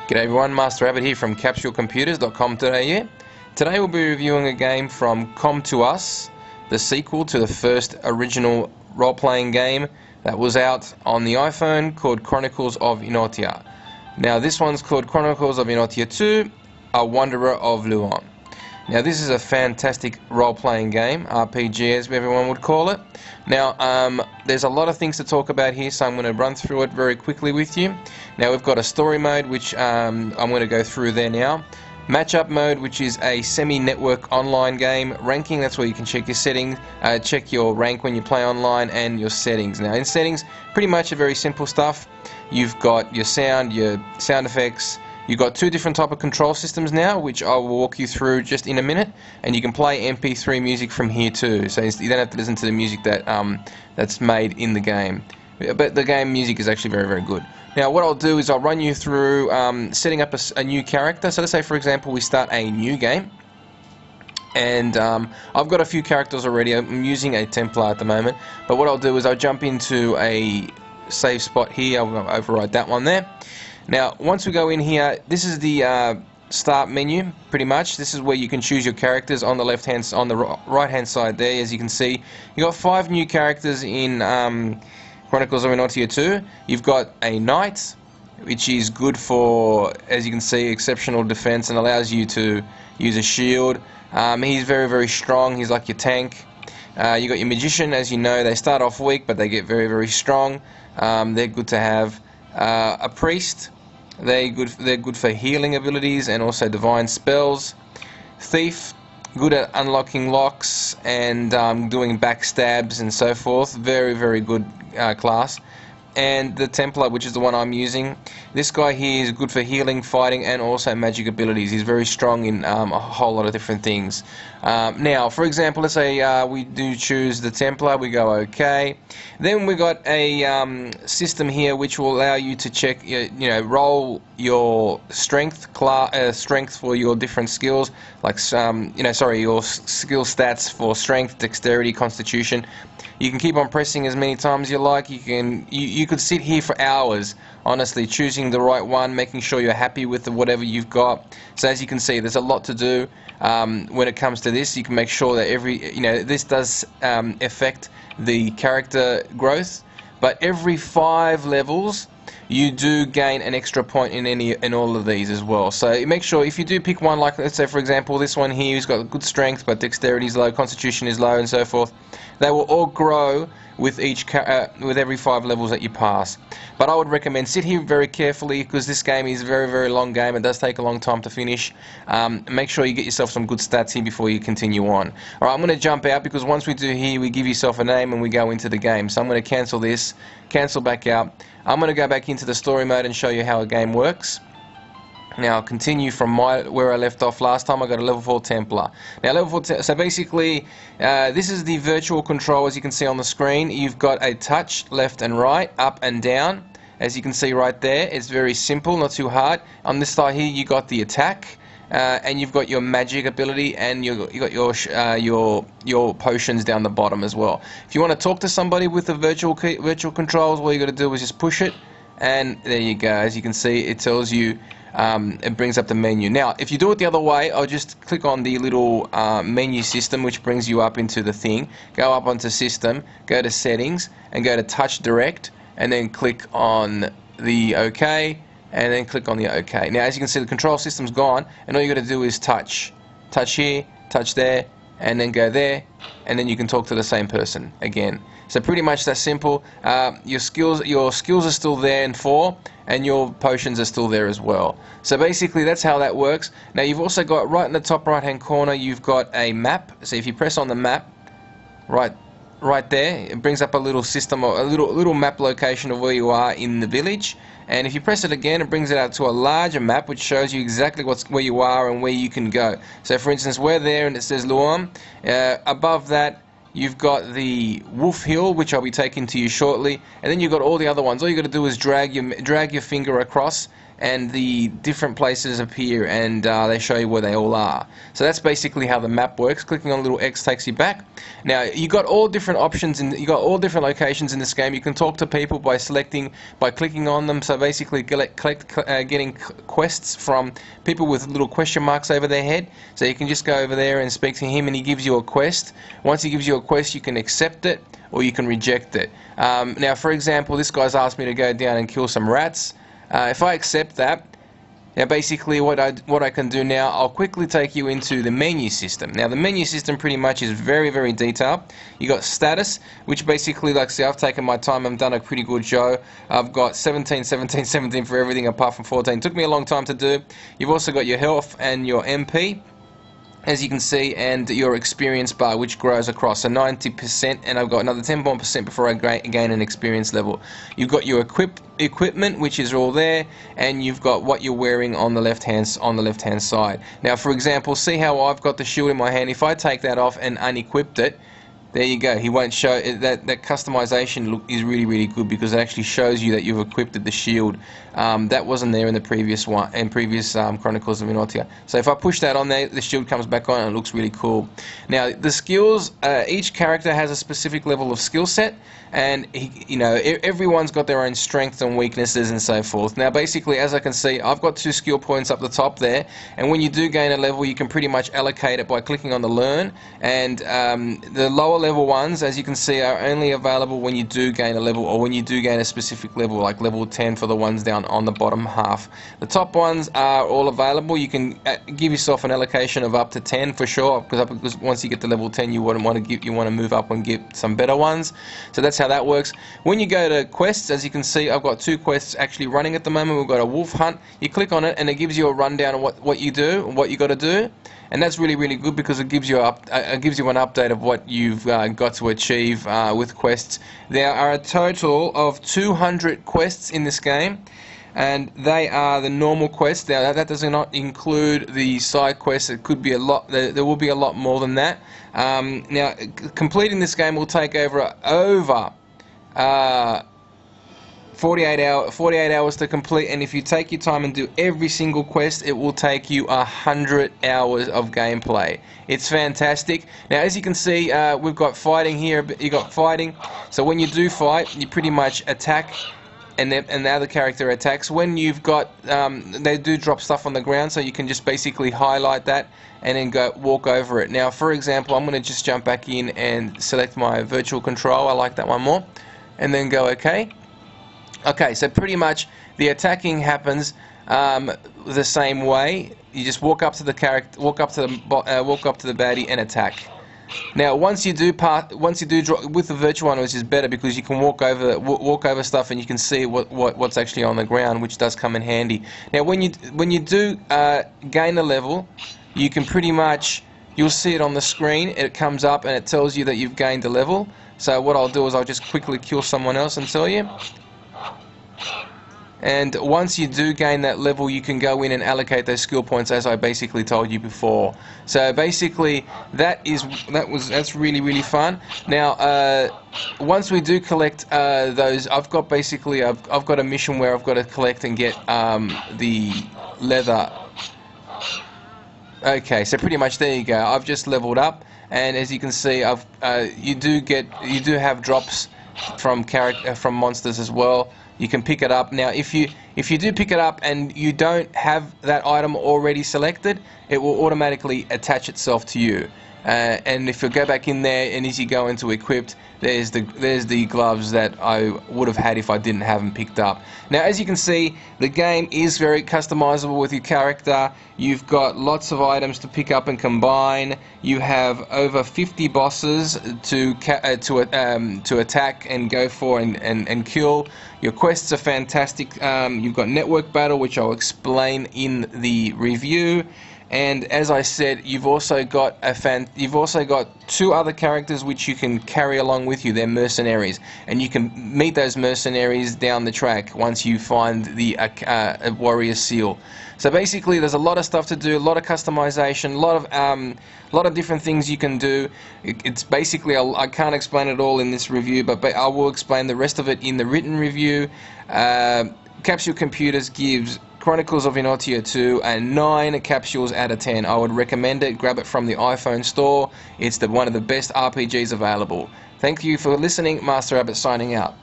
G'day everyone, Master Rabbit here from CapsuleComputers.com.au. Today we'll be reviewing a game from Come to Us, the sequel to the first original role-playing game that was out on the iPhone called Chonicles of Inotia. Now this one's called Chonicles of Inotia 2, A Wanderer of Luone. Now this is a fantastic role-playing game, RPG as everyone would call it. Now there's a lot of things to talk about here, so I'm going to run through it very quickly with you. Now we've got a story mode, which I'm going to go through there now. Matchup mode, which is a semi-network online game. Ranking, that's where you can check your settings, check your rank when you play online, and your settings. Now in settings, pretty much a very simple stuff. You've got your sound effects. You've got two different type of control systems now, which I will walk you through just in a minute, and you can play MP3 music from here too, so you don't have to listen to the music that that's made in the game. But the game music is actually very, very good. Now what I'll do is I'll run you through setting up a new character. So let's say for example we start a new game, and I've got a few characters already. I'm using a Templar at the moment, but what I'll do is I'll jump into a save spot here. I'll override that one there. Now, once we go in here, this is the start menu, pretty much. This is where you can choose your characters on the right-hand side there. As you can see, you got 5 new characters in Chronicles of Inotia 2. You've got a knight, which is good for, as you can see, exceptional defense and allows you to use a shield. He's very, very strong. He's like your tank. You got your magician. As you know, they start off weak, but they get very, very strong. They're good to have. A priest. They're good for healing abilities and also divine spells. Thief, good at unlocking locks and doing backstabs and so forth. Very, very good class. And the Templar, which is the one I'm using. This guy here is good for healing, fighting, and also magic abilities. He's very strong in a whole lot of different things. Now, for example, let's say we do choose the Templar. We go OK. Then we got a system here which will allow you to check, roll your strength strength for your different skills, like your skill stats for strength, dexterity, constitution. You can keep on pressing as many times as you like. You could sit here for hours, honestly, choosing the right one, making sure you're happy with whatever you've got. So as you can see, there's a lot to do when it comes to this. You can make sure that this does affect the character growth, but every 5 levels you do gain an extra point in all of these as well. So make sure if you do pick one, like let's say for example this one here, who's got good strength but dexterity is low, constitution is low, and so forth, they will all grow with with every 5 levels that you pass. But I would recommend sit here very carefully, because this game is a very, very long game. It does take a long time to finish. Make sure you get yourself some good stats here before you continue on. Alright, I'm going to jump out, because once we do here, we give yourself a name and we go into the game. So I'm going to cancel this, cancel back out. I'm going to go back into the story mode and show you how a game works. Now I'll continue from where I left off last time. I got a level 4 Templar. Now level 4, so basically this is the virtual control. As you can see on the screen, you've got a touch left and right, up and down. As you can see right there, it's very simple, not too hard. On this side here, you got the attack, and you've got your magic ability, and you got your potions down the bottom as well. If you want to talk to somebody with the virtual controls, all you got to do is just push it, and there you go. As you can see, it tells you. It brings up the menu. Now, if you do it the other way, I'll just click on the little menu system, which brings you up into the thing. Go up onto System, go to Settings, and go to Touch Direct, and then click on the OK, and then click on the OK. Now, as you can see, the control system's gone, and all you got to do is touch here, touch there, and then go there, and then you can talk to the same person again. So pretty much that simple. Your skills are still there in 4, and your potions are still there as well. So basically that's how that works. Now you've also got right in the top right hand corner, you've got a map. So if you press on the map right there, it brings up a little system, or a little map location of where you are in the village. And if you press it again, it brings it out to a larger map, which shows you exactly where you are and where you can go. So for instance, we're there and it says Luone. Above that, you've got the Wolf Hill, which I'll be taking to you shortly, and then you've got all the other ones. All you got to do is drag your finger across, and the different places appear, and they show you where they all are. So that's basically how the map works. Clicking on the little X takes you back. Now you got all different options, and you got all different locations in this game. You can talk to people by clicking on them. So basically getting quests from people with little question marks over their head. So you can just go over there and speak to him, and he gives you a quest. Once he gives you a quest, you can accept it or you can reject it. Now, for example, this guy's asked me to go down and kill some rats. If I accept that, now basically what I can do now, I'll quickly take you into the menu system. Now the menu system pretty much is very, very detailed. You got status, which basically, like, see, I've taken my time, I've done a pretty good show. I've got 17, 17, 17 for everything apart from 14. Took me a long time to do. You've also got your health and your MP, as you can see, and your experience bar, which grows across, so 90%, and I've got another 10% before I gain an experience level. You've got your equipment, which is all there, and you've got what you're wearing on the left hand side. Now, for example, see how I've got the shield in my hand. If I take that off and unequipped it, there you go. He won't show it. That customization is really, really good, because it actually shows you that you've equipped the shield. That wasn't there in the previous Chronicles of Inotia. So if I push that on there, the shield comes back on, and it looks really cool. Now the skills, each character has a specific level of skill set, and everyone's got their own strengths and weaknesses and so forth. Now basically, as I can see, I've got 2 skill points up the top there, and when you do gain a level, you can pretty much allocate it by clicking on the learn, and the lower level ones, as you can see, are only available when you do gain a level, or when you do gain a specific level, like level 10 for the ones down on the bottom half. The top ones are all available. You can give yourself an allocation of up to 10 for sure, because once you get to level 10, you want to move up and get some better ones. So that's how that works. When you go to quests, as you can see, I've got 2 quests actually running at the moment. We've got a wolf hunt. You click on it, and it gives you a rundown of what you do and what you got to do. And that's really, really good, because it gives you an update of what you've got to achieve with quests. There are a total of 200 quests in this game, and they are the normal quests. Now that does not include the side quests. It could be a lot. There will be a lot more than that. Now completing this game will take over 48 hours to complete, and if you take your time and do every single quest, it will take you 100 hours of gameplay. It's fantastic. Now, as you can see, we've got fighting here. You got fighting. So when you do fight, you pretty much attack, and the other character attacks. When you've got, they do drop stuff on the ground, so you can just basically highlight that and then walk over it. Now, for example, I'm going to just jump back in and select my virtual control. I like that one more, and then go OK. Okay, so pretty much the attacking happens the same way. You just walk up to the character, walk up to the baddie, and attack. Now, once you do drop with the virtual one, which is better because you can walk over stuff and you can see what's actually on the ground, which does come in handy. Now, when you do gain a level, you can pretty much, you'll see it on the screen. It comes up and it tells you that you've gained a level. So what I'll do is I'll just quickly kill someone else and tell you. And once you do gain that level, you can go in and allocate those skill points, as I basically told you before. So basically, that's really, really fun. Now, once we do collect those, I've got a mission where I've got to collect and get the leather. Okay, so pretty much there you go. I've just leveled up, and as you can see, you do have drops from monsters as well. You can pick it up. Now, if you do pick it up and you don't have that item already selected, it will automatically attach itself to you. And if you go back in there, and as you go into equipped, there's the gloves that I would have had if I didn't have them picked up. Now, as you can see, the game is very customizable with your character. You've got lots of items to pick up and combine. You have over 50 bosses to attack and go for and kill. Your quests are fantastic. You've got network battle, which I'll explain in the review. And as I said, you've also got 2 other characters which you can carry along with you. They're mercenaries, and you can meet those mercenaries down the track once you find the warrior seal. So basically, there's a lot of stuff to do, a lot of customization, a lot of different things you can do. It's basically, I can't explain it all in this review, but I will explain the rest of it in the written review. Capsule Computers gives Chronicles of Inotia 2 and 9 capsules out of 10. I would recommend it. Grab it from the iPhone store. It's one of the best RPGs available. Thank you for listening. Master Rabbit signing out.